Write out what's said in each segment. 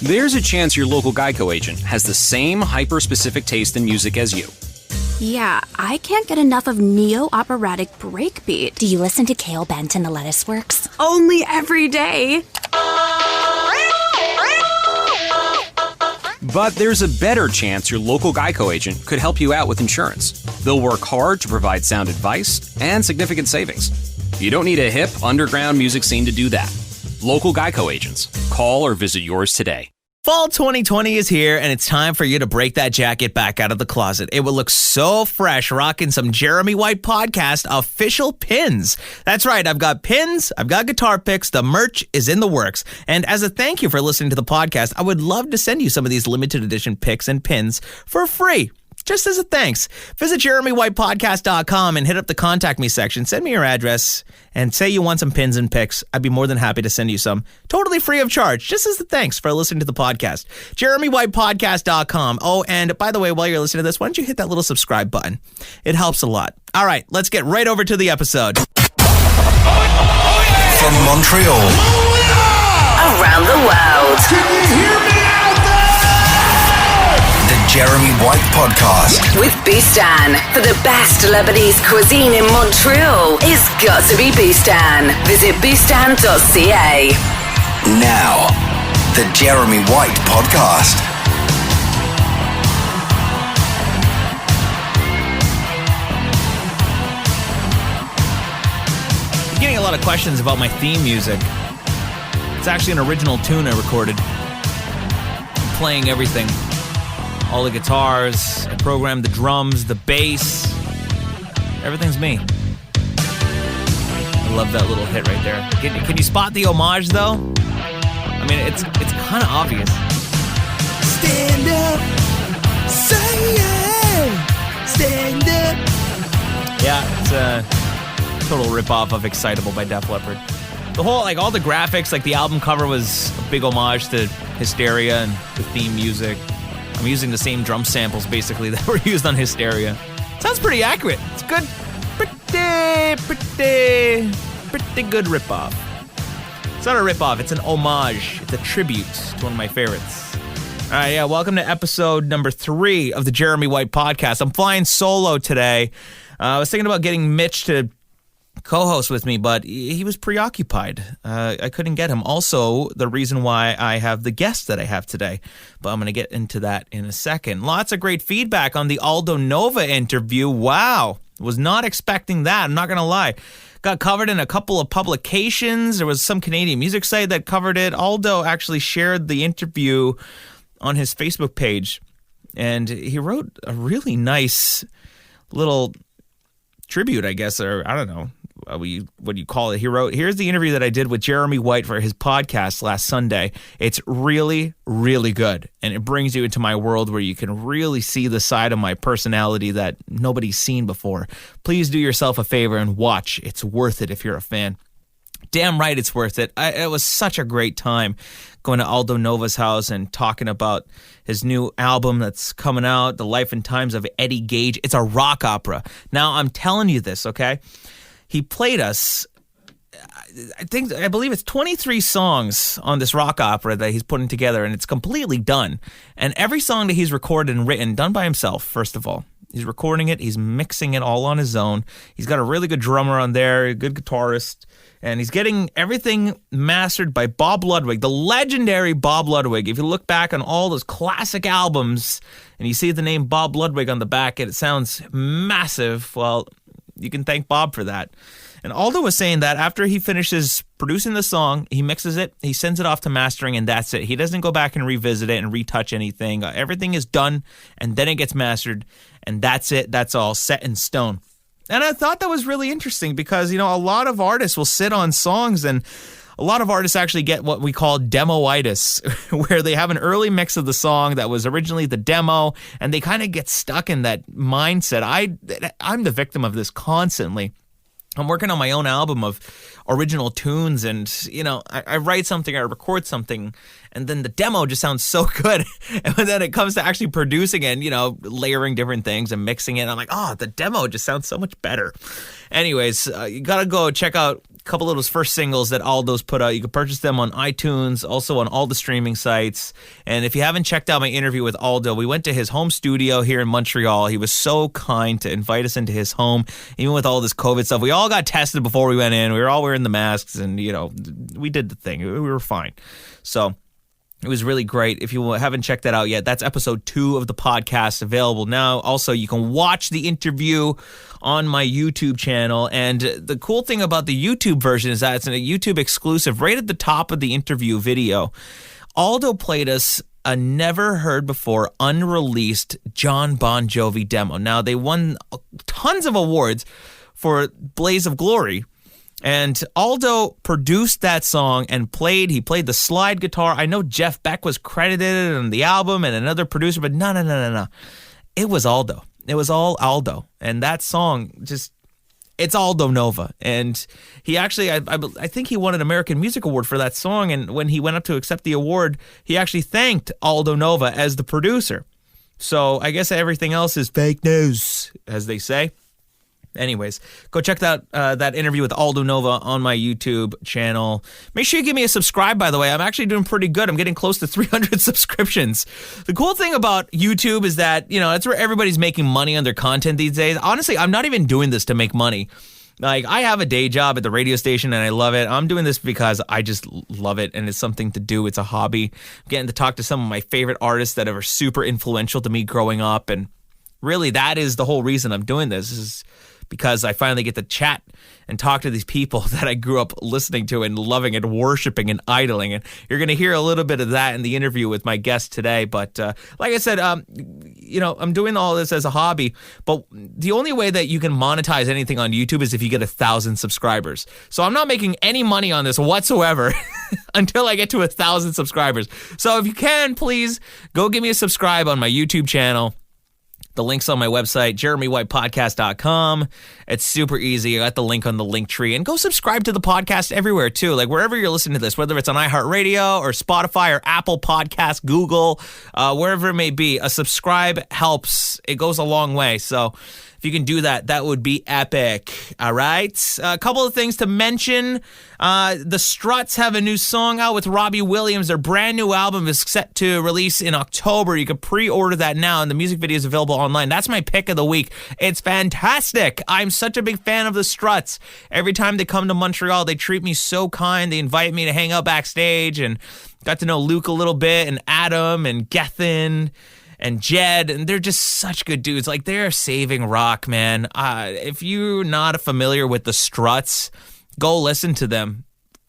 There's a chance your local Geico agent has the same hyper-specific taste in music as you. Yeah, I can't get enough of neo-operatic breakbeat. Do you listen to Cale Bent and the Lettuce Works? Only every day. But there's a better chance your local Geico agent could help you out with insurance. They'll work hard to provide sound advice and significant savings. You don't need a hip, underground music scene to do that. Local Geico agents. Call or visit yours today. Fall 2020 is here, and it's time for you to break that jacket back out of the closet. It will look so fresh rocking some Jeremy White Podcast official pins. That's right, I've got pins, I've got guitar picks, the merch is in the works. And as a thank you for listening to the podcast, I would love to send you some of these limited edition picks and pins for free. Just as a thanks, visit JeremyWhitePodcast.com and hit up the contact me section. Send me your address and say you want some pins and picks. I'd be more than happy to send you some totally free of charge, just as a thanks for listening to the podcast. JeremyWhitePodcast.com. Oh, and by the way, while you're listening to this, why don't you hit that little subscribe button? It helps a lot. All right, let's get right over to the episode. From Montreal. Around the world. Can you hear me out there? The Jeremy White Podcast. With Bustan. For the best Lebanese cuisine in Montreal, it's got to be Bustan. Visit bustan.ca. Now, the Jeremy White Podcast. I'm getting a lot of questions about my theme music. It's actually an original tune I recorded. I'm playing everything. All the guitars, I programmed the drums, the bass. Everything's me. I love that little hit right there. Can you spot the homage, though? I mean, it's kind of obvious. Stand up, say yeah, stand up. Yeah, it's a total ripoff of Excitable by Def Leppard. The whole, all the graphics, the album cover was a big homage to Hysteria and the theme music. I'm using the same drum samples, basically, that were used on Hysteria. Sounds pretty accurate. It's good. Pretty good ripoff. It's not a ripoff, it's an homage. It's a tribute to one of my favorites. All right, yeah, welcome to episode number 3 of the Jeremy White Podcast. I'm flying solo today. I was thinking about getting Mitch to co-host with me, but he was preoccupied. I couldn't get him. Also, the reason why I have the guest that I have today, but I'm going to get into that in a second. Lots of great feedback on the Aldo Nova interview. Wow, was not expecting that. I'm not going to lie. Got covered in a couple of publications. There was some Canadian music site that covered it. Aldo actually shared the interview on his Facebook page, and he wrote a really nice little tribute, I guess, or I don't know. What do you call it? He wrote, here's the interview that I did with Jeremy White for his podcast last Sunday. It's really, really good. And it brings you into my world where you can really see the side of my personality that nobody's seen before. Please do yourself a favor and watch. It's worth it if you're a fan. Damn right it's worth it. It was such a great time going to Aldo Nova's house and talking about his new album that's coming out, The Life and Times of Eddie Gage. It's a rock opera. Now, I'm telling you this, okay? He played us, I believe it's 23 songs on this rock opera that he's putting together, and it's completely done. And every song that he's recorded and written, done by himself, first of all. He's recording it, he's mixing it all on his own. He's got a really good drummer on there, a good guitarist, and he's getting everything mastered by Bob Ludwig, the legendary Bob Ludwig. If you look back on all those classic albums and you see the name Bob Ludwig on the back and it sounds massive, well, you can thank Bob for that. And Aldo was saying that after he finishes producing the song, he mixes it, he sends it off to mastering, and that's it. He doesn't go back and revisit it and retouch anything. Everything is done, and then it gets mastered, and that's it. That's all set in stone. And I thought that was really interesting because, a lot of artists will sit on songs, and a lot of artists actually get what we call demo-itis, where they have an early mix of the song that was originally the demo, and they kind of get stuck in that mindset. I'm the victim of this constantly. I'm working on my own album of original tunes, and, I write something, I record something, and then the demo just sounds so good. And then it comes to actually producing it and, layering different things and mixing it. And I'm like, the demo just sounds so much better. Anyways, you got to go check out couple of those first singles that Aldo's put out. You can purchase them on iTunes, also on all the streaming sites. And if you haven't checked out my interview with Aldo, we went to his home studio here in Montreal. He was so kind to invite us into his home, even with all this COVID stuff. We all got tested before we went in. We were all wearing the masks, and, we did the thing. We were fine. So it was really great. If you haven't checked that out yet, that's episode 2 of the podcast, available now. Also, you can watch the interview on my YouTube channel. And the cool thing about the YouTube version is that it's a YouTube exclusive. Right at the top of the interview video, Aldo played us a never heard before unreleased John Bon Jovi demo. Now, they won tons of awards for Blaze of Glory. And Aldo produced that song and he played the slide guitar. I know Jeff Beck was credited on the album and another producer, but no. It was Aldo. It was all Aldo. And that song it's Aldo Nova. And he actually, I think he won an American Music Award for that song. And when he went up to accept the award, he actually thanked Aldo Nova as the producer. So I guess everything else is fake news, as they say. Anyways, go check that interview with Aldo Nova on my YouTube channel. Make sure you give me a subscribe, by the way. I'm actually doing pretty good. I'm getting close to 300 subscriptions. The cool thing about YouTube is that, that's where everybody's making money on their content these days. Honestly, I'm not even doing this to make money. Like, I have a day job at the radio station and I love it. I'm doing this because I just love it and it's something to do. It's a hobby. I'm getting to talk to some of my favorite artists that are super influential to me growing up. And really, that is the whole reason I'm doing this, is because I finally get to chat and talk to these people that I grew up listening to and loving and worshiping and idling. And you're going to hear a little bit of that in the interview with my guest today. But like I said, I'm doing all this as a hobby. But the only way that you can monetize anything on YouTube is if you get 1,000 subscribers. So I'm not making any money on this whatsoever until I get to 1,000 subscribers. So if you can, please go give me a subscribe on my YouTube channel. The link's on my website, jeremywhitepodcast.com. It's super easy. I got the link on the link tree. And go subscribe to the podcast everywhere, too. Like, wherever you're listening to this, whether it's on iHeartRadio or Spotify or Apple Podcasts, Google, wherever it may be, a subscribe helps. It goes a long way. So if you can do that, that would be epic. All right. A couple of things to mention. The Struts have a new song out with Robbie Williams. Their brand new album is set to release in October. You can pre-order that now, and the music video is available online. That's my pick of the week. It's fantastic. I'm such a big fan of the Struts. Every time they come to Montreal, they treat me so kind. They invite me to hang out backstage, and got to know Luke a little bit, and Adam, and Gethin, and Jed, and they're just such good dudes. Like, they're saving rock, man. If you're not familiar with the Struts, go listen to them.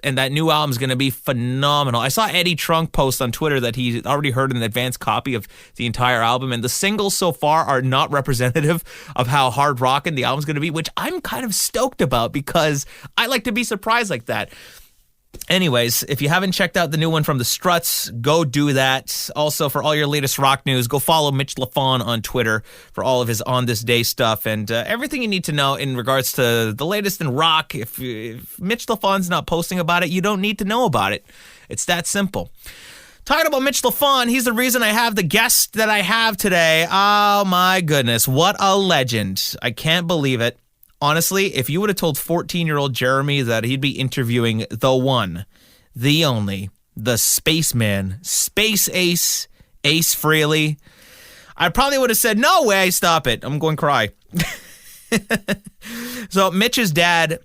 And that new album is going to be phenomenal. I saw Eddie Trunk post on Twitter that he already heard an advanced copy of the entire album, and the singles so far are not representative of how hard rockin' the album's going to be, which I'm kind of stoked about because I like to be surprised like that. Anyways, if you haven't checked out the new one from the Struts, go do that. Also, for all your latest rock news, go follow Mitch LaFon on Twitter for all of his On This Day stuff and everything you need to know in regards to the latest in rock. If Mitch LaFon's not posting about it, you don't need to know about it. It's that simple. Talking about Mitch LaFon, he's the reason I have the guest that I have today. Oh my goodness, what a legend. I can't believe it. Honestly, if you would have told 14-year-old Jeremy that he'd be interviewing the one, the only, the spaceman, space ace, Ace Frehley, I probably would have said, no way, stop it. I'm going to cry. So Mitch's dad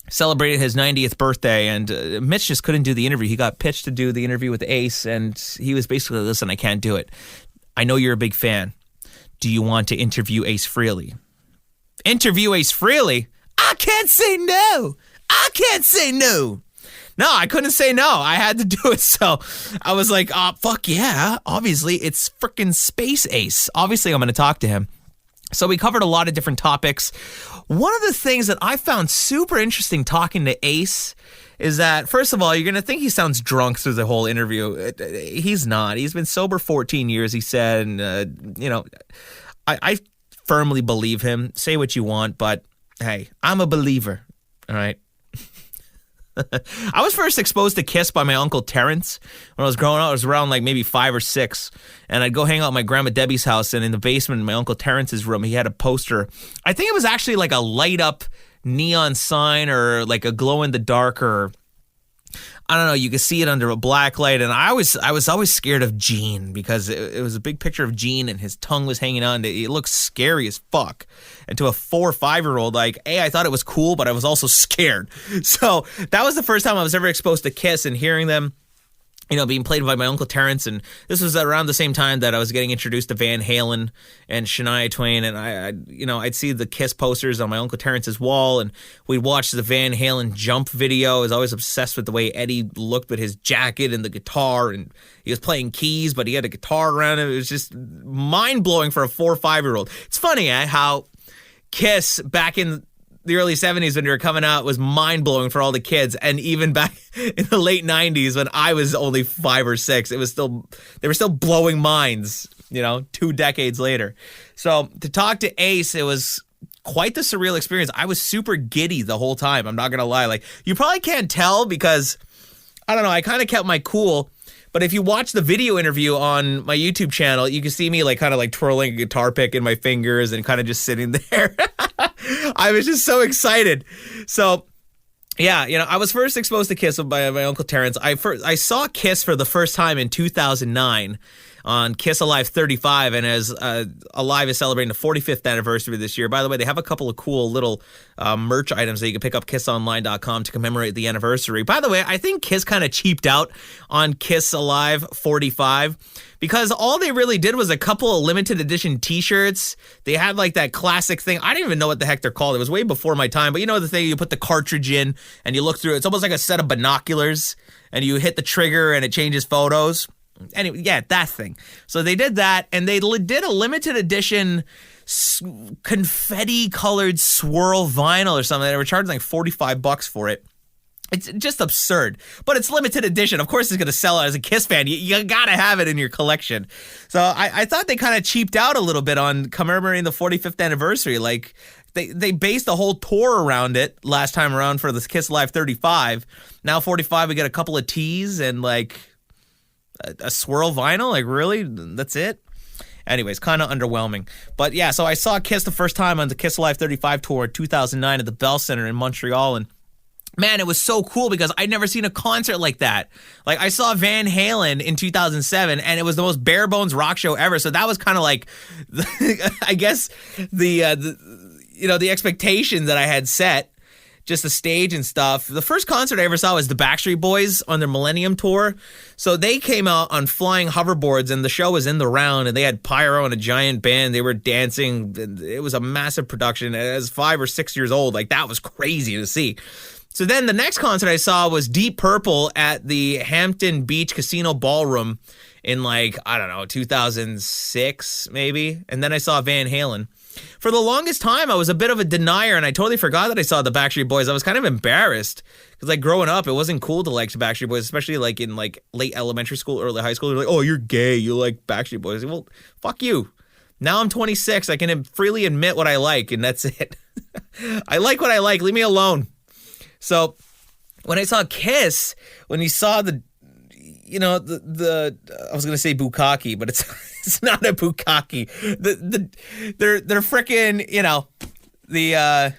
celebrated his 90th birthday, and Mitch just couldn't do the interview. He got pitched to do the interview with Ace, and he was basically, listen, I can't do it. I know you're a big fan. Do you want to interview Ace Frehley? Interview Ace Frehley? I can't say no. I can't say no. No, I couldn't say no. I had to do it. So I was like, fuck yeah. Obviously, it's freaking Space Ace. Obviously, I'm going to talk to him. So we covered a lot of different topics. One of the things that I found super interesting talking to Ace is that, first of all, you're going to think he sounds drunk through the whole interview. He's not. He's been sober 14 years, he said. And, I firmly believe him. Say what you want, but hey, I'm a believer. All right. I was first exposed to Kiss by my Uncle Terrence when I was growing up. I was around like maybe 5 or 6, and I'd go hang out at my grandma Debbie's house, and in the basement in my Uncle Terrence's room, he had a poster. I think it was actually like a light up neon sign or like a glow in the dark, or I don't know, you could see it under a black light. And I was always scared of Gene because it was a big picture of Gene and his tongue was hanging on. It looked scary as fuck. And to a 4 or 5-year-old, like, I thought it was cool, but I was also scared. So that was the first time I was ever exposed to Kiss, and hearing them, you know, being played by my Uncle Terrence. And this was around the same time that I was getting introduced to Van Halen and Shania Twain. And I'd see the Kiss posters on my Uncle Terrence's wall, and we'd watch the Van Halen Jump video. I was always obsessed with the way Eddie looked with his jacket and the guitar, and he was playing keys, but he had a guitar around him. It was just mind-blowing for a 4 or 5-year-old. It's funny how Kiss back in the early 70s when they were coming out was mind-blowing for all the kids, and even back in the late 90s when I was only 5 or 6, they were still blowing minds, you know, 2 decades later. So to talk to Ace, it was quite the surreal experience. I was super giddy the whole time, I'm not gonna lie. Like, you probably can't tell because, I don't know, I kind of kept my cool. But if you watch the video interview on my YouTube channel, you can see me like kind of like twirling a guitar pick in my fingers and kind of just sitting there. I was just so excited. So, yeah, you know, I was first exposed to Kiss by my Uncle Terrence. I saw Kiss for the first time in 2009 on Kiss Alive 35, and as Alive is celebrating the 45th anniversary this year. By the way, they have a couple of cool little merch items that you can pick up kissonline.com to commemorate the anniversary. By the way, I think Kiss kind of cheaped out on Kiss Alive 45 because all they really did was a couple of limited edition t-shirts. They had like that classic thing. I didn't even know what the heck they're called. It was way before my time, but you know the thing, you put the cartridge in and you look through it. It's almost like a set of binoculars, and you hit the trigger and it changes photos. Anyway, yeah, that thing. So they did that, and they did a limited edition confetti-colored swirl vinyl or something. They were charging like $45 for it. It's just absurd, but it's limited edition. Of course, it's going to sell out. As a Kiss fan, you got to have it in your collection. So I thought they kind of cheaped out a little bit on commemorating the 45th anniversary. Like, they based a whole tour around it last time around for the Kiss Live 35. Now 45, we get a couple of tees and like a swirl vinyl. Like, really? That's it? Anyways, kind of underwhelming. But yeah, so I saw Kiss the first time on the Kiss Live 35 tour in 2009 at the Bell Center in Montreal, and man, it was so cool because I'd never seen a concert like that. Like, I saw Van Halen in 2007, and it was the most bare bones rock show ever. So that was kind of like, I guess, the expectation that I had set, just the stage and stuff. The first concert I ever saw was the Backstreet Boys on their Millennium Tour. So they came out on flying hoverboards, and the show was in the round, and they had pyro and a giant band. They were dancing. It was a massive production. As 5 or 6 years old, like, that was crazy to see. So then the next concert I saw was Deep Purple at the Hampton Beach Casino Ballroom in, like, I don't know, 2006 maybe. And then I saw Van Halen. For the longest time, I was a bit of a denier, and I totally forgot that I saw the Backstreet Boys. I was kind of embarrassed because, like, growing up, it wasn't cool to like the Backstreet Boys, especially like in like late elementary school, early high school. They're like, "Oh, you're gay. You like Backstreet Boys." Well, fuck you. Now I'm 26. I can freely admit what I like, and that's it. I like what I like. Leave me alone. So when I saw Kiss, when you saw the I was gonna say bukkake, but it's not a bukkake. They're freaking, you know, the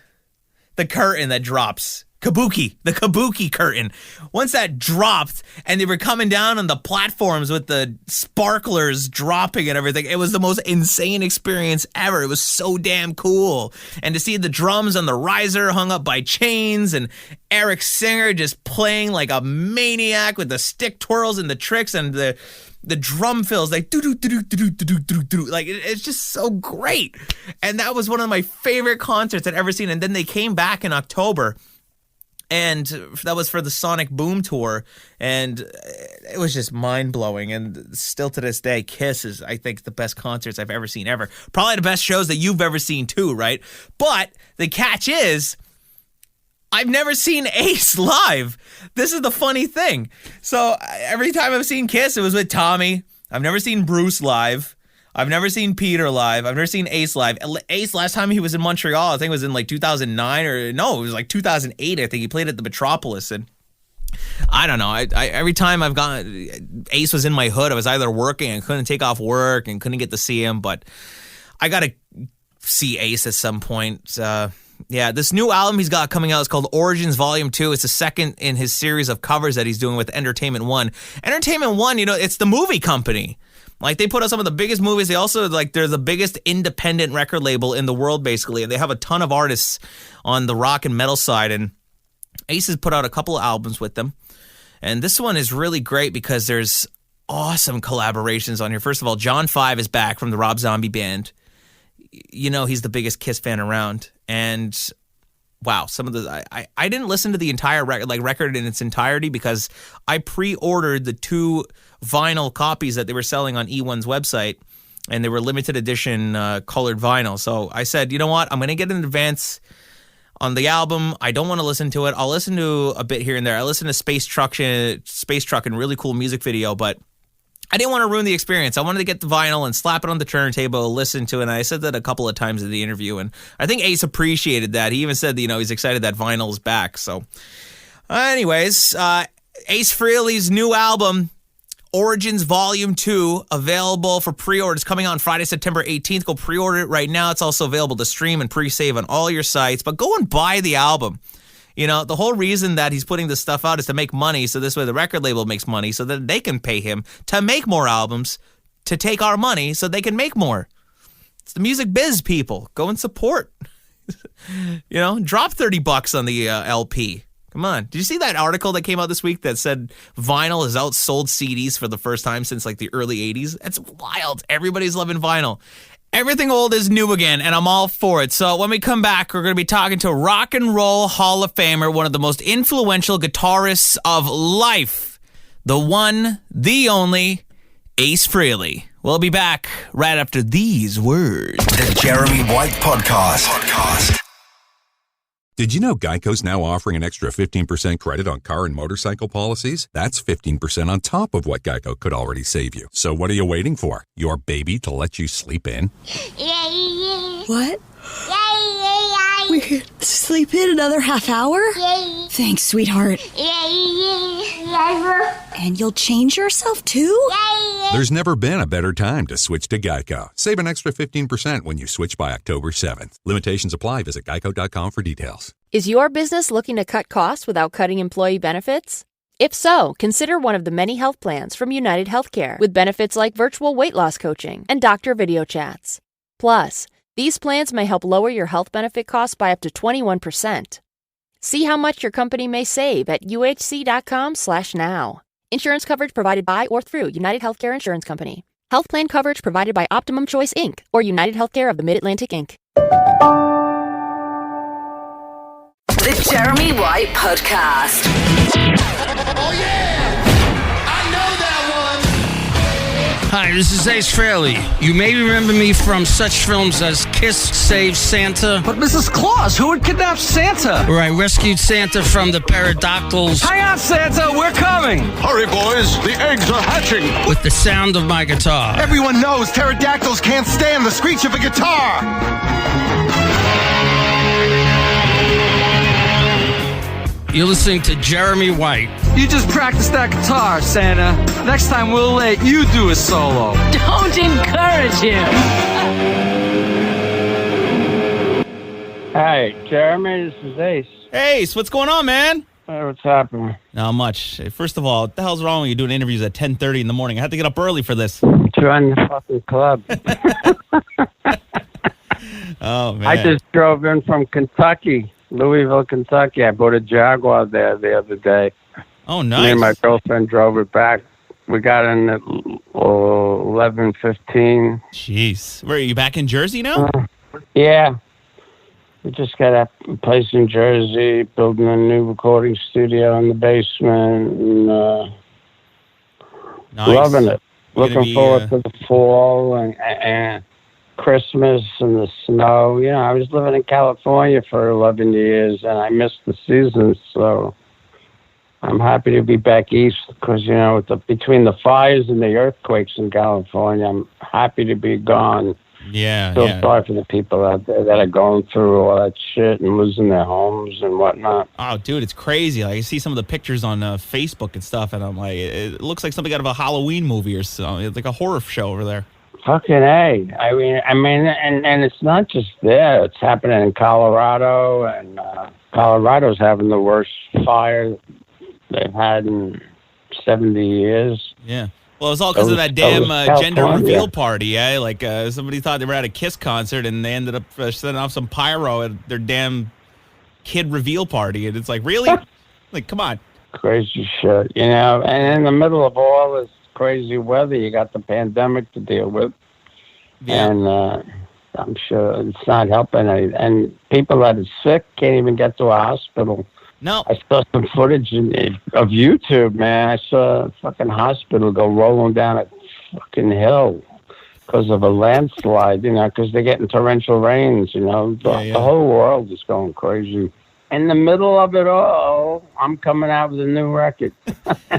curtain that drops. The kabuki curtain. Once that dropped and they were coming down on the platforms with the sparklers dropping and everything, it was the most insane experience ever. It was so damn cool. And to see the drums on the riser hung up by chains and Eric Singer just playing like a maniac with the stick twirls and the tricks and the drum fills like do do do do do do do do, like it's just so great. And that was one of my favorite concerts I'd ever seen. And then they came back in October, and that was for the Sonic Boom tour, and it was just mind-blowing. And still to this day, Kiss is, I think, the best concerts I've ever seen ever. Probably the best shows that you've ever seen too, right? But the catch is, I've never seen Ace live. This is the funny thing. So every time I've seen Kiss, it was with Tommy. I've never seen Bruce live. I've never seen Peter live. I've never seen Ace live. Ace, last time he was in Montreal, I think it was in like 2009 or no, it was like 2008. I think he played at the Metropolis. And I don't know. I every time I've gone, Ace was in my hood. I was either working and couldn't take off work and couldn't get to see him. But I got to see Ace at some point. This new album he's got coming out is called Origins Volume 2. It's the second in his series of covers that he's doing with Entertainment One. Entertainment One, it's the movie company. Like, they put out some of the biggest movies. They also, they're the biggest independent record label in the world, basically. And they have a ton of artists on the rock and metal side. And Ace has put out a couple of albums with them. And this one is really great because there's awesome collaborations on here. First of all, John 5 is back from the Rob Zombie Band. He's the biggest Kiss fan around. And wow, some of the I didn't listen to the entire record in its entirety because I pre-ordered the 2 vinyl copies that they were selling on E1's website, and they were limited edition colored vinyl. So I said, you know what? I'm going to get in advance on the album. I don't want to listen to it. I'll listen to a bit here and there. I listened to Space Truck and really cool music video, but I didn't want to ruin the experience. I wanted to get the vinyl and slap it on the turntable, listen to it. And I said that a couple of times in the interview, and I think Ace appreciated that. He even said, he's excited that vinyl is back. So anyways, Ace Frehley's new album, Origins Volume 2, available for pre-orders, coming out on Friday, September 18th. Go pre-order it right now. It's also available to stream and pre-save on all your sites. But go and buy the album. The whole reason that he's putting this stuff out is to make money, so this way the record label makes money, so that they can pay him to make more albums, to take our money so they can make more. It's the music biz, people. Go and support. Drop $30 on the LP. Come on. Did you see that article that came out this week that said vinyl has outsold CDs for the first time since the early 80s? That's wild. Everybody's loving vinyl. Everything old is new again, and I'm all for it. So when we come back, we're going to be talking to Rock and Roll Hall of Famer, one of the most influential guitarists of life, the one, the only, Ace Frehley. We'll be back right after these words. The Jeremy White Podcast. Did you know Geico's now offering an extra 15% credit on car and motorcycle policies? That's 15% on top of what Geico could already save you. So what are you waiting for? Your baby to let you sleep in? What? We could sleep in another half hour? Thanks, sweetheart. And you'll change yourself too? There's never been a better time to switch to Geico. Save an extra 15% when you switch by October 7th. Limitations apply. Visit geico.com for details. Is your business looking to cut costs without cutting employee benefits? If so, consider one of the many health plans from United Healthcare with benefits like virtual weight loss coaching and doctor video chats. Plus, these plans may help lower your health benefit costs by up to 21%. See how much your company may save at uhc.com/now. Insurance coverage provided by or through United Healthcare Insurance Company. Health plan coverage provided by Optimum Choice, Inc. or United Healthcare of the Mid-Atlantic, Inc. The Jeremy White Podcast. Oh, yeah! I know that one! Hi, this is Ace Frehley. You may remember me from such films as Kiss Saves Santa. But Mrs. Claus, who would kidnap Santa? Where I rescued Santa from the pterodactyls. Hang on, Santa, we're coming! Hurry, boys, the eggs are hatching! With the sound of my guitar. Everyone knows pterodactyls can't stand the screech of a guitar! You're listening to Jeremy White. You just practiced that guitar, Santa. Next time we'll let you do a solo. Don't encourage him. Hi, Jeremy. This is Ace. Hey, Ace, what's going on, man? Hey, what's happening? Not much. First of all, what the hell's wrong with you doing interviews at 10:30 in the morning? I had to get up early for this. Join the fucking club. Oh, man. I just drove in from Kentucky. Louisville, Kentucky. I bought a Jaguar there the other day. Oh, nice. Me and my girlfriend drove it back. We got in at 11:15. Jeez. Where are you, back in Jersey now? Yeah. We just got a place in Jersey, building a new recording studio in the basement. And, nice. Loving it. You're Looking forward to the fall and Christmas and the snow. I was living in California for 11 years, and I missed the seasons, so I'm happy to be back east because, between the fires and the earthquakes in California, I'm happy to be gone. Yeah, Still sorry for the people out there that are going through all that shit and losing their homes and whatnot. Oh, dude, it's crazy. Like, I see some of the pictures on Facebook and stuff, and I'm like, it looks like something out of a Halloween movie or something. It's like a horror show over there. Fucking A. I mean, and it's not just there. It's happening in Colorado, and Colorado's having the worst fire they've had in 70 years. Yeah. Well, it was all because of that damn gender reveal party, eh? Like, somebody thought they were at a Kiss concert, and they ended up setting off some pyro at their damn kid reveal party. And it's like, really? Like, come on. Crazy shit, you know? And in the middle of all this crazy weather, you got the pandemic to deal with. Yeah. And I'm sure it's not helping. And people that are sick can't even get to a hospital. No. I saw some footage of YouTube, man. I saw a fucking hospital go rolling down a fucking hill because of a landslide, you know, because they're getting torrential rains, you know. The whole world is going crazy. In the middle of it all, I'm coming out with a new record.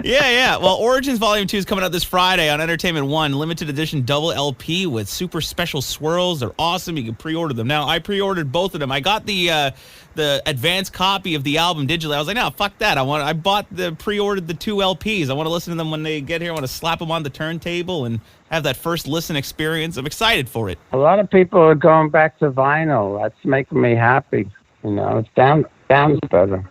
Yeah. Well, Origins Volume 2 is coming out this Friday on Entertainment One, limited edition double LP with super special swirls. They're awesome. You can pre-order them. Now, I pre-ordered both of them. I got the advanced copy of the album digitally. I was like, no, fuck that. I pre-ordered the 2 LPs. I want to listen to them when they get here. I want to slap them on the turntable and have that first listen experience. I'm excited for it. A lot of people are going back to vinyl. That's making me happy. You know, it sounds better.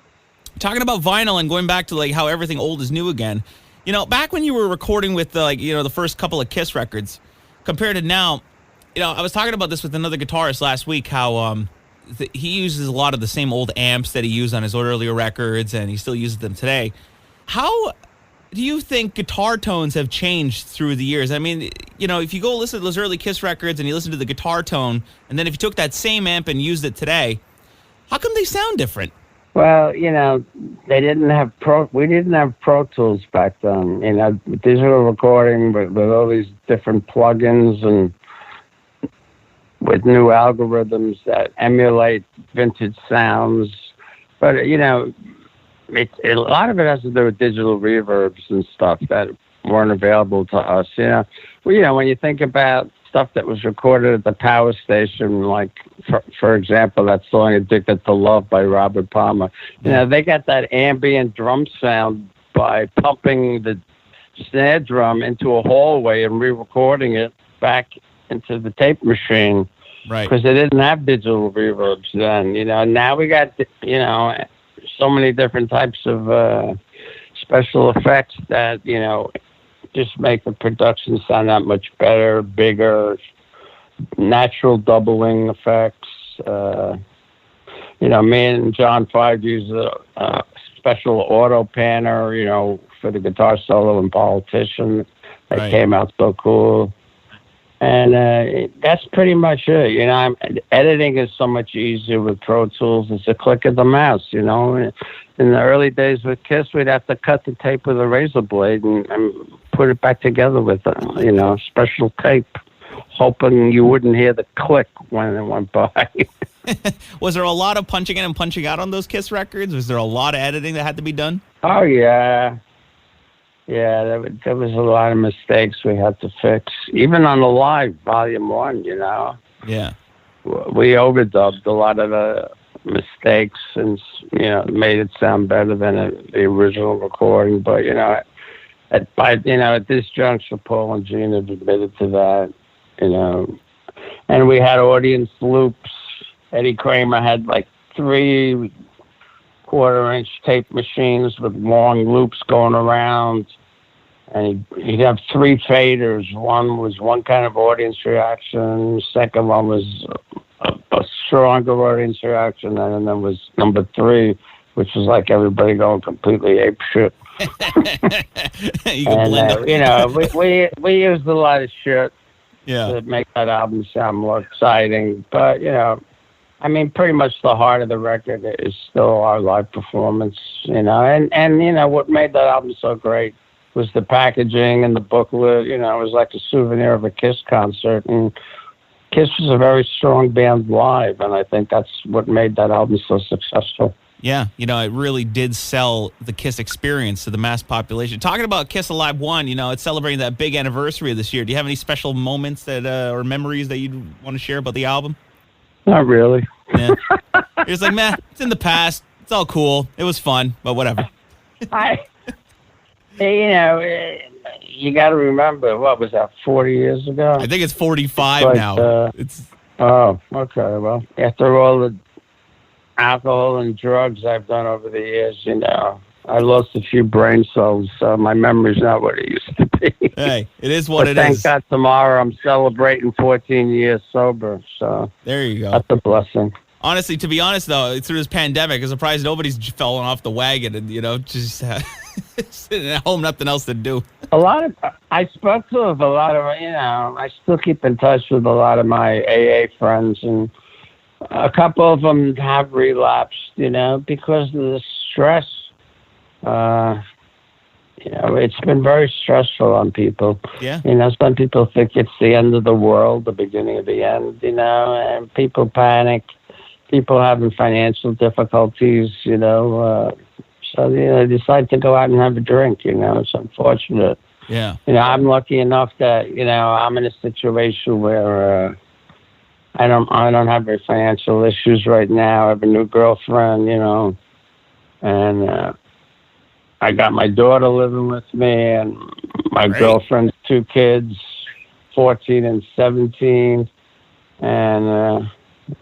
Talking about vinyl and going back to like how everything old is new again. You know, back when you were recording with the first couple of Kiss records, compared to now, you know, I was talking about this with another guitarist last week. How he uses a lot of the same old amps that he used on his earlier records, and he still uses them today. How do you think guitar tones have changed through the years? I mean, you know, if you go listen to those early Kiss records and you listen to the guitar tone, and then if you took that same amp and used it today, how come they sound different? Well, you know, we didn't have ProTools back then. You know, digital recording with all these different plugins and with new algorithms that emulate vintage sounds. But, you know, a lot of it has to do with digital reverbs and stuff that weren't available to us. You know, well, you know, when you think about stuff that was recorded at the power station, like, for example, that song Addicted to Love by Robert Palmer. You know, they got that ambient drum sound by pumping the snare drum into a hallway and re-recording it back into the tape machine. Right. Because they didn't have digital reverbs then. You know, now we got, you know, so many different types of special effects that, you know, just make the production sound that much better, bigger, natural doubling effects. You know, me and John Five use a special auto panner, you know, for the guitar solo in Politician. That came out so cool. And that's pretty much it. You know, editing is so much easier with Pro Tools. It's a click of the mouse, you know. In the early days with Kiss, we'd have to cut the tape with a razor blade and put it back together with, you know, special tape, hoping you wouldn't hear the click when it went by. Was there a lot of punching in and punching out on those Kiss records? Was there a lot of editing that had to be done? Oh, yeah. Yeah, there was a lot of mistakes we had to fix. Even on the live, Volume 1, you know. Yeah. We overdubbed a lot of the mistakes and, you know, made it sound better than the original recording. But, you know, at this juncture, Paul and Gene have admitted to that, you know. And we had audience loops. Eddie Kramer had like 3 quarter-inch tape machines with long loops going around. And he'd have 3 faders. One was one kind of audience reaction. Second one was a stronger audience reaction. And then was number 3, which was like everybody going completely apeshit. You know, we used a lot of shit to make that album sound more exciting. But, you know, I mean, pretty much the heart of the record is still our live performance, you know. And you know, what made that album so great was the packaging and the booklet. You know, it was like a souvenir of a Kiss concert. And Kiss was a very strong band live, and I think that's what made that album so successful. Yeah, you know, it really did sell the Kiss experience to the mass population. Talking about Kiss Alive 1, you know, it's celebrating that big anniversary of this year. Do you have any special moments that or memories that you'd want to share about the album? Not really. Yeah. It's like, meh, it's in the past. It's all cool. It was fun, but whatever. you got to remember, what was that, 40 years ago? I think it's 45 now. Oh, okay. Well, after all the alcohol and drugs I've done over the years, you know, I lost a few brain cells, so my memory's not what it used to be. Hey, it is what it is. Thank God tomorrow I'm celebrating 14 years sober, so there you go. That's a blessing. Honestly, to be honest, though, through this pandemic, I'm surprised nobody's fallen off the wagon and, you know, just sitting at home, nothing else to do. I spoke to a lot of, you know, I still keep in touch with a lot of my AA friends, and a couple of them have relapsed, you know, because of the stress. You know, it's been very stressful on people. Yeah. You know, some people think it's the end of the world, the beginning of the end, you know, and people panic. People having financial difficulties, you know, so, you know, they decide to go out and have a drink, you know. It's unfortunate. Yeah. You know, I'm lucky enough that, you know, I'm in a situation where I don't have any financial issues right now. I have a new girlfriend, you know, and I got my daughter living with me, and my girlfriend's 2 kids, 14 and 17, and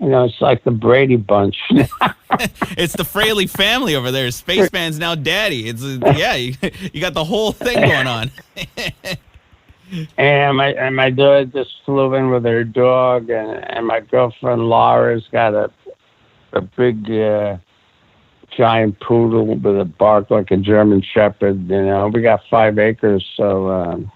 you know, it's like the Brady Bunch. It's the Frehley family over there. Spaceman's now daddy. It's you got the whole thing going on. And my daughter just flew in with her dog, and my girlfriend Laura's got a big giant poodle with a bark like a German Shepherd. You know, we got 5 acres, so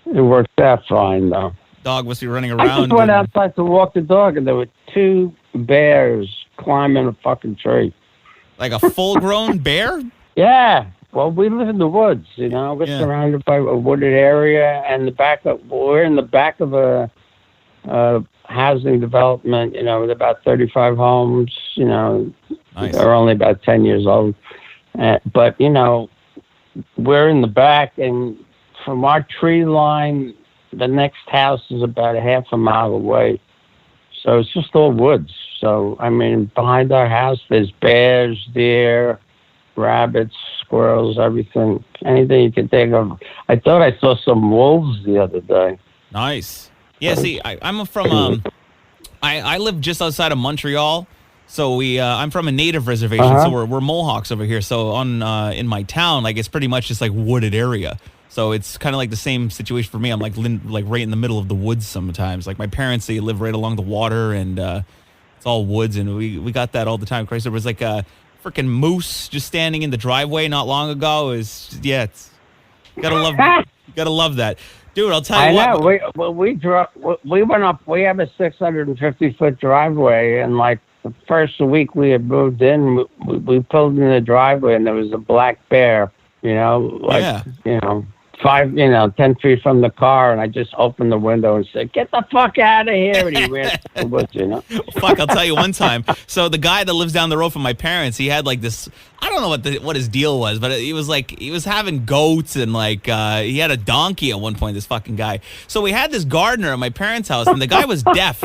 it worked out fine though. Dog was running around. I just went outside to walk the dog, and there were 2 bears climbing a fucking tree. Like a full-grown bear? Yeah. Well, we live in the woods, you know. We're surrounded by a wooded area, and we're in the back of a housing development, you know, with about 35 homes, you know. Nice. They're only about 10 years old. But, you know, we're in the back, and from our tree line, the next house is about a half a mile away. So it's just all woods. So, I mean, behind our house, there's bears, deer, rabbits, squirrels, everything. Anything you can think of. I thought I saw some wolves the other day. Nice. Yeah, see, I'm from, I live just outside of Montreal. So I'm from a native reservation, so we're Mohawks over here. So in my town, like, it's pretty much just like wooded area. So it's kind of like the same situation for me. I'm like right in the middle of the woods sometimes. Like my parents, they live right along the water, and it's all woods, and we got that all the time. Christ, there was like a freaking moose just standing in the driveway not long ago. It's gotta love that, dude. I'll tell you what. We went up. We have a 650-foot driveway, and like the first week we had moved in, we pulled in the driveway, and there was a black bear. You know, you know. 10 feet from the car, and I just opened the window and said, "Get the fuck out of here!" And he ran to the woods, you know. Fuck, I'll tell you one time. So the guy that lives down the road from my parents, he had like this. I don't know what his deal was, but it was like he was having goats, and like he had a donkey at one point. This fucking guy. So we had this gardener at my parents' house, and the guy was deaf.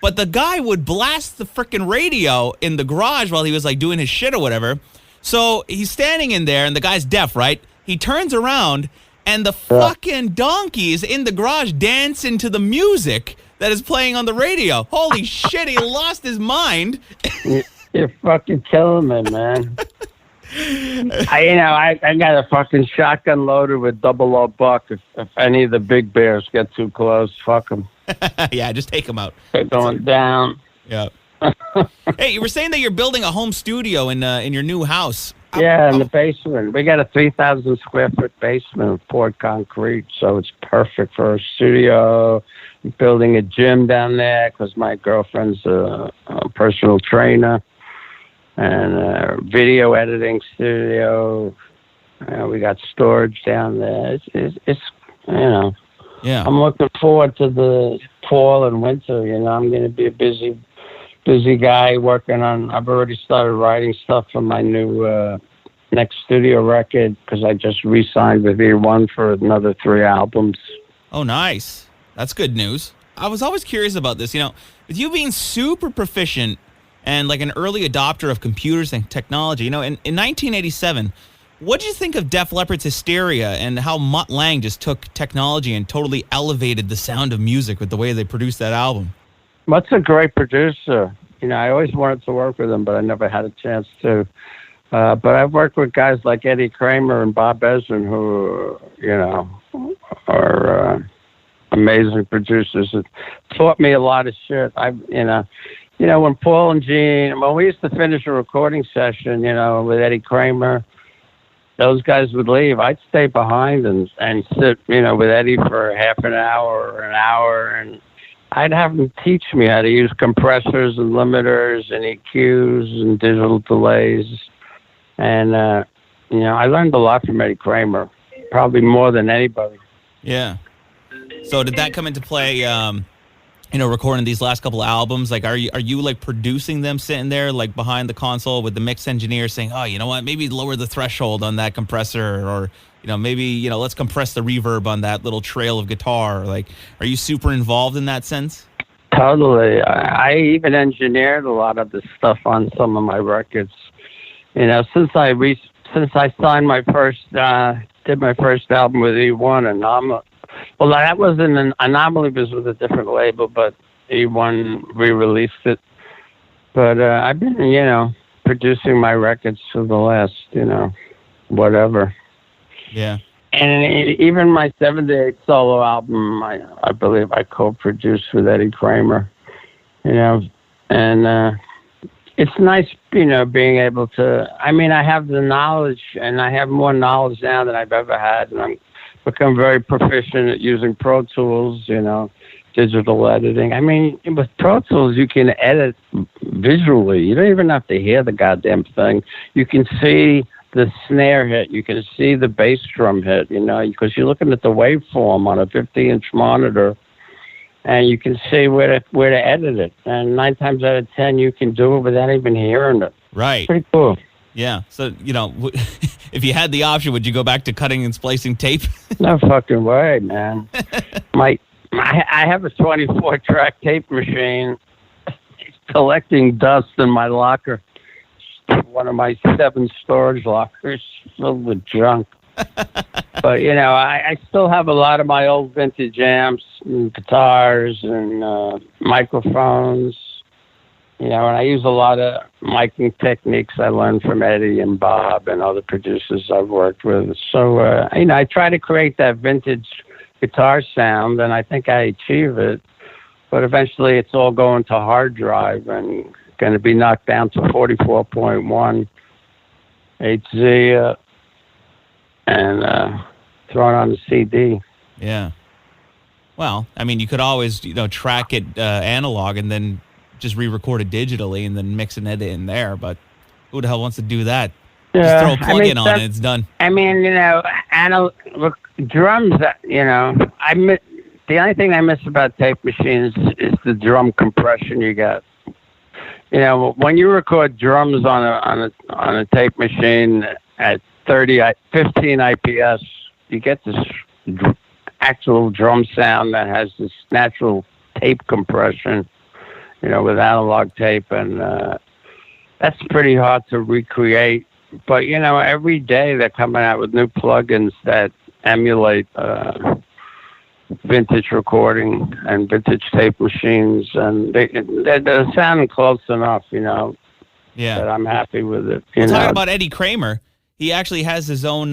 But the guy would blast the freaking radio in the garage while he was like doing his shit or whatever. So he's standing in there, and the guy's deaf, right? He turns around, and the fucking donkey is in the garage dancing to the music that is playing on the radio. Holy shit, he lost his mind. You're fucking killing me, man. I got a fucking shotgun loaded with 00 buck. If any of the big bears get too close, fuck them. Yeah, just take them out. They're going down. Yeah. Hey, you were saying that you're building a home studio in your new house. Yeah, in the basement. We got a 3,000 square foot basement with poured concrete, so it's perfect for a studio. I'm building a gym down there because my girlfriend's a personal trainer, and a video editing studio. We got storage down there. It's you know. Yeah. I'm looking forward to the fall and winter. You know, I'm going to be a busy guy working on. I've already started writing stuff for my new next studio record because I just re-signed with E1 for another 3 albums. Oh, nice. That's good news. I was always curious about this. You know, with you being super proficient and like an early adopter of computers and technology, you know, in 1987, What did you think of Def Leppard's Hysteria and how Mutt Lange just took technology and totally elevated the sound of music with the way they produced that album? Mutt's a great producer. I always wanted to work with him, but I never had a chance to. But I've worked with guys like Eddie Kramer and Bob Ezrin who, are amazing producers. It taught me a lot of shit. When Paul and Gene, when we used to finish a recording session, with Eddie Kramer, those guys would leave. I'd stay behind and sit, with Eddie for half an hour or an hour, and I'd have him teach me how to use compressors and limiters and EQs and digital delays. And, I learned a lot from Eddie Kramer, probably more than anybody. Yeah. So did that come into play, recording these last couple of albums? Like, are you like producing them, sitting there like behind the console with the mix engineer saying, oh, you know what, maybe lower the threshold on that compressor, or, maybe, let's compress the reverb on that little trail of guitar? Like, are you super involved in that sense? Totally. I even engineered a lot of the stuff on some of my records. Since I signed my first, did my first album with E1, Anomaly. Well, that was an Anomaly, was with a different label, but E1 re-released it. But I've been, producing my records for the last, whatever. Yeah. And even my 78 solo album, I believe I co-produced with Eddie Kramer, and it's nice, being able to, I have the knowledge, and I have more knowledge now than I've ever had, and I'm become very proficient at using ProTools, digital editing. With ProTools, you can edit visually. You don't even have to hear the goddamn thing. You can see the snare hit. You can see the bass drum hit, because you're looking at the waveform on a 50-inch monitor, and you can see where to edit it. And 9 times out of 10, you can do it without even hearing it. Right. Pretty cool. Yeah. So, if you had the option, would you go back to cutting and splicing tape? No fucking way, man. I have a 24-track tape machine. It's collecting dust in my locker. One of my 7 storage lockers filled with junk. But, I still have a lot of my old vintage amps and guitars and microphones. And I use a lot of miking techniques I learned from Eddie and Bob and other producers I've worked with. So, I try to create that vintage guitar sound, and I think I achieve it. But eventually it's all going to hard drive and going to be knocked down to 44.1 HZ and thrown on the CD. Yeah. Well, you could always, track it analog and then just re-record it digitally and then mix and edit in there. But who the hell wants to do that? Just throw a plug-in on it, it's done. Drums, the only thing I miss about tape machines is the drum compression you get. When you record drums on a tape machine at 15 IPS, you get this actual drum sound that has this natural tape compression, with analog tape, and that's pretty hard to recreate. But, every day they're coming out with new plugins that emulate vintage recording and vintage tape machines, and they're sounding close enough, that I'm happy with it. Talking about Eddie Kramer, he actually has his own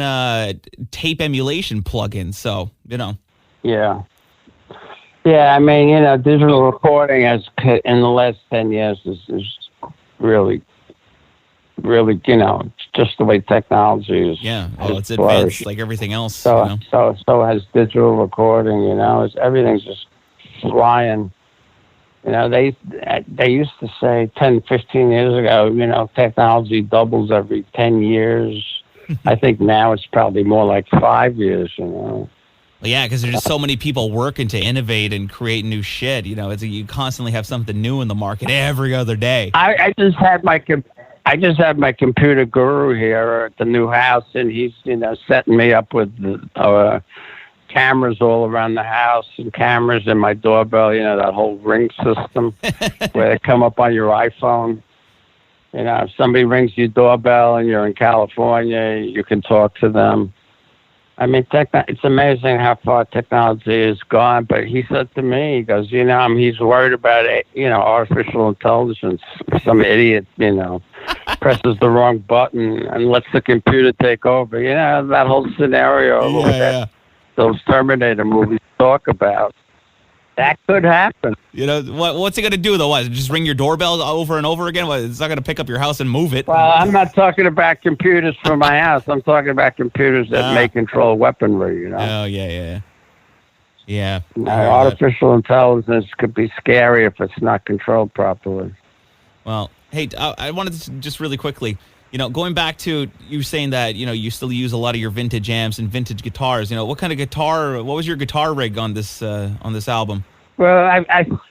tape emulation plugin, so, Yeah. Yeah, digital recording in the last 10 years is really, just the way technology is. Yeah, it's advanced like everything else. So has digital recording, everything's just flying. They used to say 10, 15 years ago, technology doubles every 10 years. I think now it's probably more like 5 years, Yeah, because there's just so many people working to innovate and create new shit. You constantly have something new in the market every other day. I just had my computer guru here at the new house, and he's setting me up with cameras all around the house and cameras in my doorbell. That whole Ring system where they come up on your iPhone. You know, if somebody rings your doorbell and you're in California, you can talk to them. I mean, it's amazing how far technology has gone. But he said to me, he goes, you know, he's worried about, you know, artificial intelligence. Some idiot, you know, presses the wrong button and lets the computer take over. You know, that whole scenario that those Terminator movies talk about. That could happen. You know, what's it going to do, though? What, just ring your doorbell over and over again? It's not going to pick up your house and move it. Well, I'm not talking about computers for my house. I'm talking about computers that may control weaponry, you know? Oh, yeah. Artificial intelligence could be scary if it's not controlled properly. Well, hey, I wanted to just really quickly, you know, going back to you saying that, you know, you still use a lot of your vintage amps and vintage guitars. You know, what was your guitar rig on this album? Well,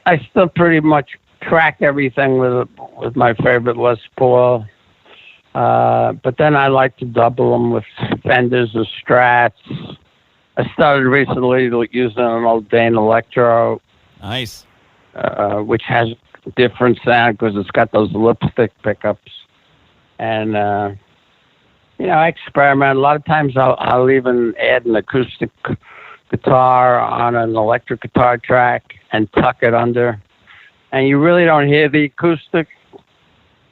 I still pretty much track everything with my favorite Les Paul. But then I like to double them with Fenders or Strats. I started recently using an old Dane Electro. Nice. Which has a different sound because it's got those lipstick pickups. And, you know, I experiment. A lot of times I'll even add an acoustic guitar on an electric guitar track and tuck it under. And you really don't hear the acoustic,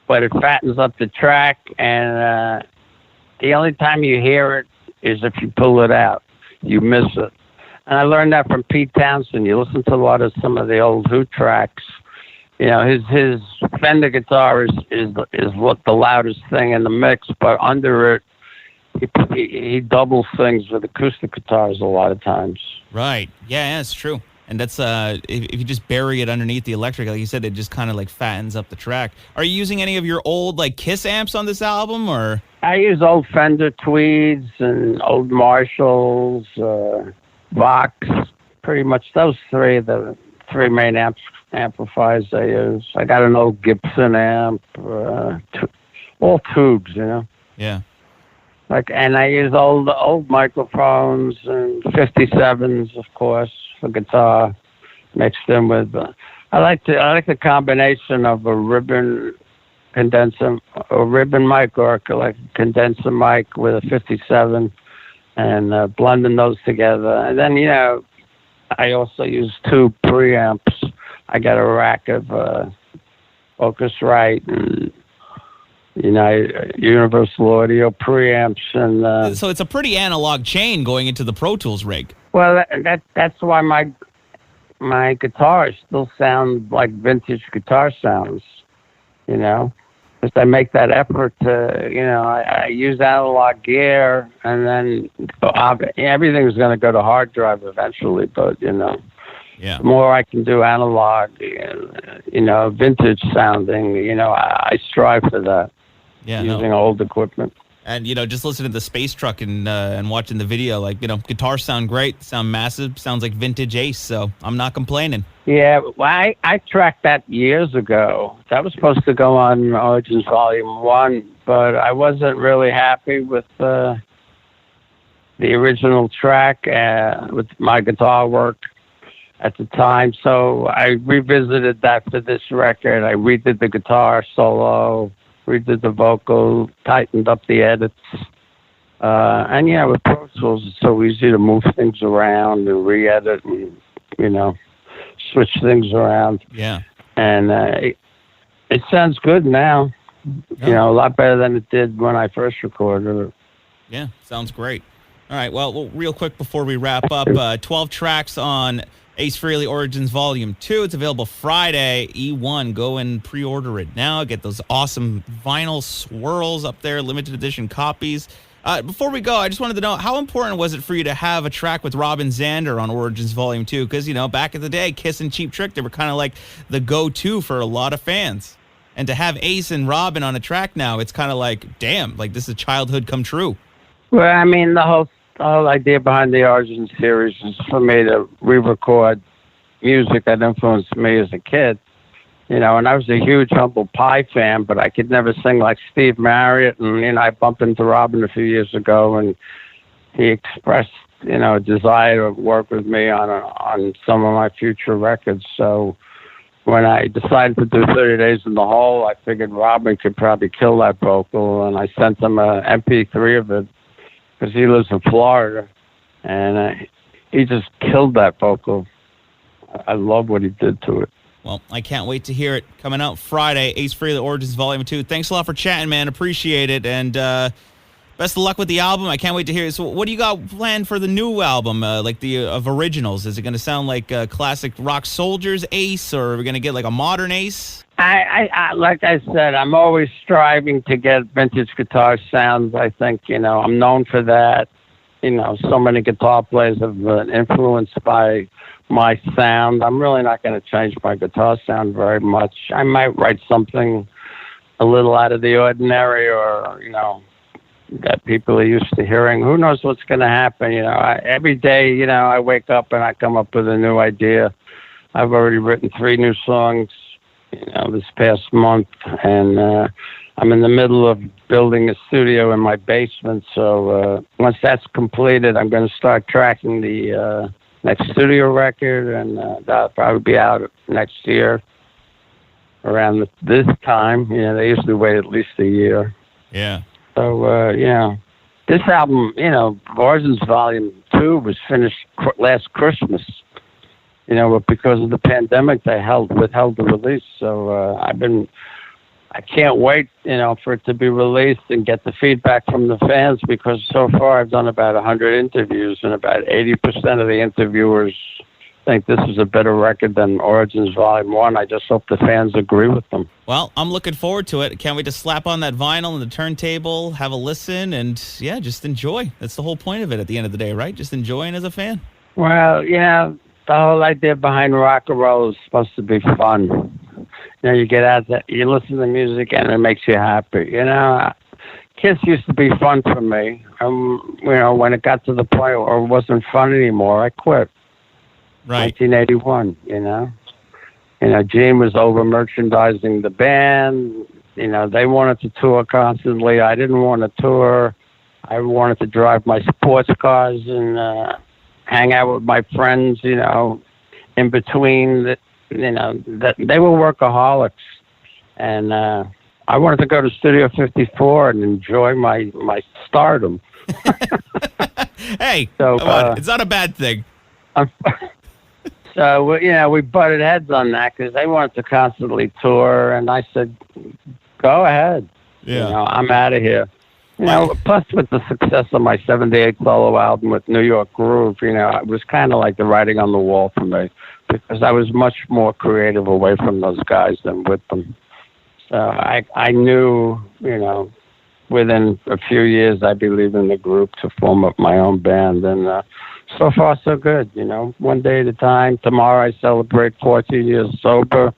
but it fattens up the track. And the only time you hear it is if you pull it out. You miss it. And I learned that from Pete Townsend. You listen to a lot of some of the old Who tracks. You know, his Fender guitar is what the loudest thing in the mix, but under it, he doubles things with acoustic guitars a lot of times. Right. Yeah, it's true. And that's if you just bury it underneath the electric, like you said, it just kind of like fattens up the track. Are you using any of your old like Kiss amps on this album, or? I use old Fender Tweeds and old Marshalls, Vox. Pretty much those three, the three main amplifiers I use. I got an old Gibson amp, all tubes, you know. Yeah. And I use old microphones and 57s, of course, for guitar, mixed in with. I like the combination of a ribbon condenser, a ribbon mic, or like a condenser mic with a 57, and blending those together. And then, you know, I also use two preamps. I got a rack of Focusrite and, you know, Universal Audio preamps, and so it's a pretty analog chain going into the Pro Tools rig. Well, that's why my guitars still sound like vintage guitar sounds, you know, because I make that effort to, you know, I use analog gear, and then everything's going to go to hard drive eventually, but, you know. Yeah. The more I can do analog, you know, vintage sounding, you know, I strive for that. Yeah, using old equipment. And, you know, just listening to the Space Truck and watching the video, like, you know, guitars sound great, sound massive, sounds like vintage Ace, so I'm not complaining. Yeah, well, I tracked that years ago. That was supposed to go on Origins Volume 1, but I wasn't really happy with the original track with my guitar work at the time, so I revisited that for this record. I redid the guitar solo, redid the vocal, tightened up the edits. And yeah, with Pro Tools, it's so easy to move things around and re-edit and, you know, switch things around. Yeah. And it sounds good now. Yeah. You know, a lot better than it did when I first recorded it. Yeah, sounds great. All right, well, real quick before we wrap up, 12 tracks on Ace Frehley Origins Volume 2. It's available Friday, E1. Go and pre-order it now. Get those awesome vinyl swirls up there, limited edition copies. Before we go, I just wanted to know, how important was it for you to have a track with Robin Zander on Origins Volume 2? Because, you know, back in the day, Kiss and Cheap Trick, they were kind of like the go-to for a lot of fans. And to have Ace and Robin on a track now, it's kind of like, damn, like this is childhood come true. Well, I mean, the whole idea behind the Origins series is for me to re-record music that influenced me as a kid. You know, and I was a huge Humble Pie fan, but I could never sing like Steve Marriott. And, you know, I bumped into Robin a few years ago, and he expressed, you know, a desire to work with me on some of my future records. So when I decided to do 30 Days in the Hole, I figured Robin could probably kill that vocal, and I sent him a MP3 of it because he lives in Florida, and he just killed that vocal. I love what he did to it. Well, I can't wait to hear it. Coming out Friday, Ace Frehley Origins Volume 2. Thanks a lot for chatting, man. Appreciate it. And best of luck with the album. I can't wait to hear it. So what do you got planned for the new album, like the of originals? Is it going to sound like classic Rock Soldiers Ace, or are we going to get like a modern Ace? I like I said, I'm always striving to get vintage guitar sounds. I think, I'm known for that. So many guitar players have been influenced by my sound. I'm really not going to change my guitar sound very much. I might write something a little out of the ordinary, or, that people are used to hearing. Who knows what's going to happen? Every day, I wake up and I come up with a new idea. I've already written 3 new songs, this past month, and I'm in the middle of building a studio in my basement. So once that's completed, I'm going to start tracking the next studio record, and that'll probably be out next year around this time. They usually wait at least a year. Yeah. So, this album, Origins Volume 2 was finished last Christmas. But because of the pandemic, they withheld the release. So I can't wait, for it to be released and get the feedback from the fans, because so far I've done about 100 interviews, and about 80% of the interviewers think this is a better record than Origins Volume 1. I just hope the fans agree with them. Well, I'm looking forward to it. Can't wait to slap on that vinyl and the turntable, have a listen, and, just enjoy. That's the whole point of it at the end of the day, right? Just enjoying as a fan. Well, the whole idea behind rock and roll is supposed to be fun. You get out there, you listen to music, and it makes you happy. Kiss used to be fun for me. When it got to the point where it wasn't fun anymore, I quit. Right. 1981, Gene was over merchandising the band. They wanted to tour constantly. I didn't want to tour. I wanted to drive my sports cars and hang out with my friends, in between. That they were workaholics. And I wanted to go to Studio 54 and enjoy my stardom. Hey, come on. It's not a bad thing. So, we butted heads on that because they wanted to constantly tour, and I said, go ahead. Yeah. I'm out of here. Plus with the success of my 78 solo album with New York Groove, it was kind of like the writing on the wall for me, because I was much more creative away from those guys than with them. So I knew, within a few years I'd be leaving the group to form up my own band, and so far, so good, one day at a time. Tomorrow I celebrate 14 years sober,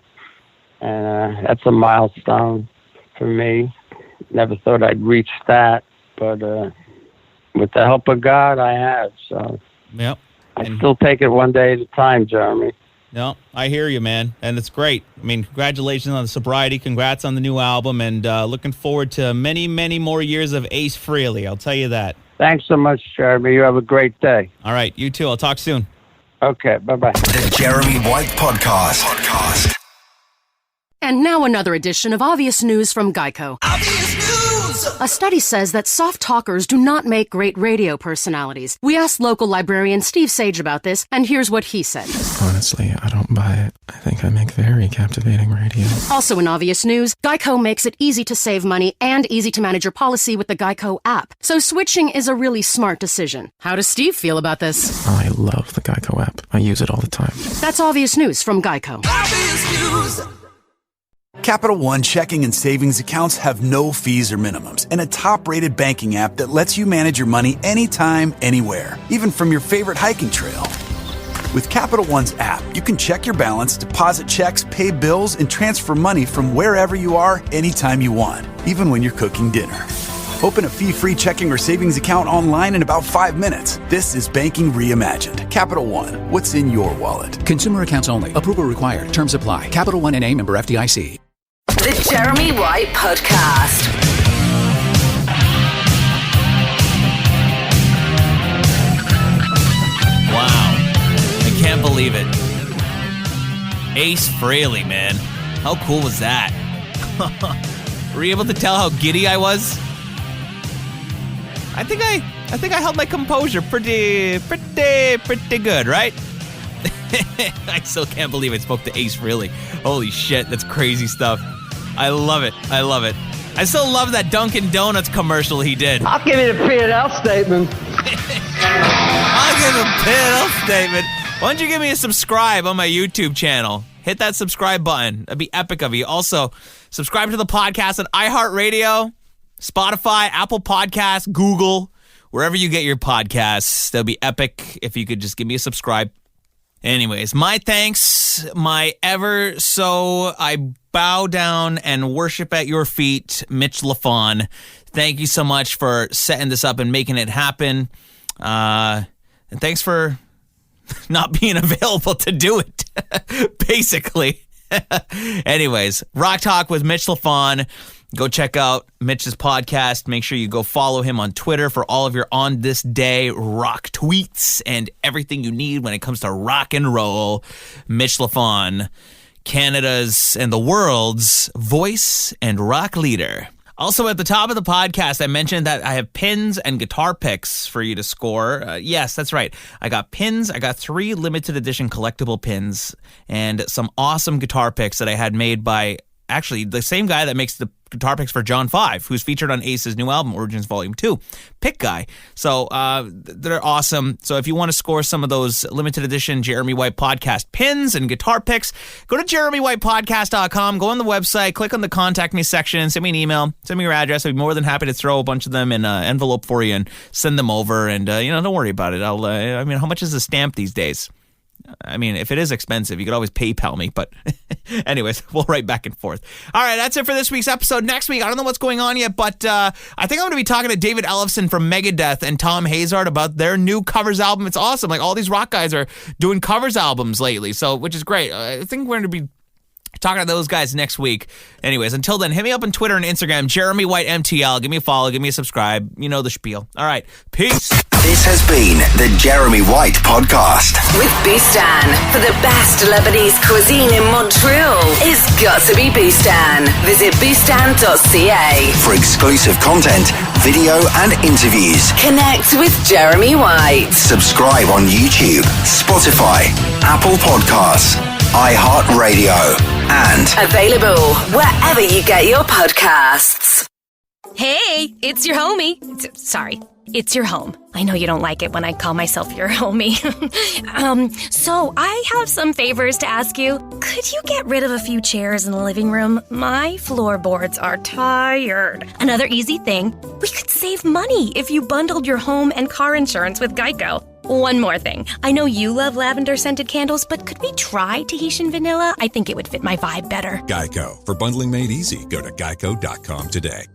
and that's a milestone for me. Never thought I'd reach that, but with the help of God, I have. So yep. I still take it one day at a time, Jeremy. No, I hear you, man, and it's great. I mean, congratulations on the sobriety. Congrats on the new album, and looking forward to many, many more years of Ace Frehley. I'll tell you that. Thanks so much, Jeremy. You have a great day. All right, you too. I'll talk soon. Okay, bye-bye. The Jeremy White Podcast. And now another edition of Obvious News from Geico. Obvious News! A study says that soft talkers do not make great radio personalities. We asked local librarian Steve Sage about this, and here's what he said. Honestly, I don't buy it. I think I make very captivating radio. Also in Obvious News, Geico makes it easy to save money and easy to manage your policy with the Geico app. So switching is a really smart decision. How does Steve feel about this? I love the Geico app. I use it all the time. That's Obvious News from Geico. Obvious News! Capital One checking and savings accounts have no fees or minimums, and a top-rated banking app that lets you manage your money anytime, anywhere, even from your favorite hiking trail. With Capital One's app, you can check your balance, deposit checks, pay bills, and transfer money from wherever you are, anytime you want, even when you're cooking dinner. Open a fee-free checking or savings account online in about 5 minutes. This is banking reimagined. Capital One, what's in your wallet? Consumer accounts only. Approval required. Terms apply. Capital One N.A. member FDIC. The Jeremy White Podcast. Wow. I can't believe it. Ace Frehley, man. How cool was that? Were you able to tell how giddy I was? I think I held my composure pretty good, right? I still can't believe I spoke to Ace Frehley. Holy shit, that's crazy stuff. I love it. I still love that Dunkin' Donuts commercial he did. I'll give you the P&L statement. I'll give a P&L statement. Why don't you give me a subscribe on my YouTube channel? Hit that subscribe button. That'd be epic of you. Also, subscribe to the podcast on iHeartRadio, Spotify, Apple Podcasts, Google, wherever you get your podcasts. That'd be epic if you could just give me a subscribe. Anyways, my thanks, my ever so I bow down and worship at your feet, Mitch LaFon. Thank you so much for setting this up and making it happen. And thanks for not being available to do it, basically. Anyways, Rock Talk with Mitch LaFon. Go check out Mitch's podcast. Make sure you go follow him on Twitter for all of your on this day rock tweets and everything you need when it comes to rock and roll. Mitch LaFon, Canada's and the world's voice and rock leader. Also, at the top of the podcast, I mentioned that I have pins and guitar picks for you to score. Yes, that's right. I got pins. I got 3 limited edition collectible pins and some awesome guitar picks that I had made by actually the same guy that makes the guitar picks for John 5, who's featured on Ace's new album, Origins Volume 2. Pick guy. So they're awesome. So if you want to score some of those limited edition Jeremy White podcast pins and guitar picks, go to jeremywhitepodcast.com, go on the website, click on the contact me section, send me an email, send me your address. I'd be more than happy to throw a bunch of them in an envelope for you and send them over. And, don't worry about it. How much is a stamp these days? I mean, if it is expensive, you could always PayPal me, but anyways, we'll write back and forth. All right, that's it for this week's episode. Next week, I don't know what's going on yet, but I think I'm going to be talking to David Ellefson from Megadeth and Tom Hazard about their new covers album. It's awesome. Like, all these rock guys are doing covers albums lately, so which is great. I think we're going to be talking to those guys next week. Anyways, until then, hit me up on Twitter and Instagram, Jeremy White MTL. Give me a follow, give me a subscribe. You know the spiel. All right, peace. This has been the Jeremy White Podcast. With Bustan. For the best Lebanese cuisine in Montreal, it's got to be Bustan. Visit bustan.ca. For exclusive content, video and interviews. Connect with Jeremy White. Subscribe on YouTube, Spotify, Apple Podcasts, iHeartRadio, and available wherever you get your podcasts. Hey, it's your homie. Sorry, it's your home. I know you don't like it when I call myself your homie. So I have some favors to ask you. Could you get rid of a few chairs in the living room? My floorboards are tired. Another easy thing, we could save money if you bundled your home and car insurance with Geico. One more thing. I know you love lavender-scented candles, but could we try Tahitian vanilla? I think it would fit my vibe better. Geico. For bundling made easy, go to geico.com today.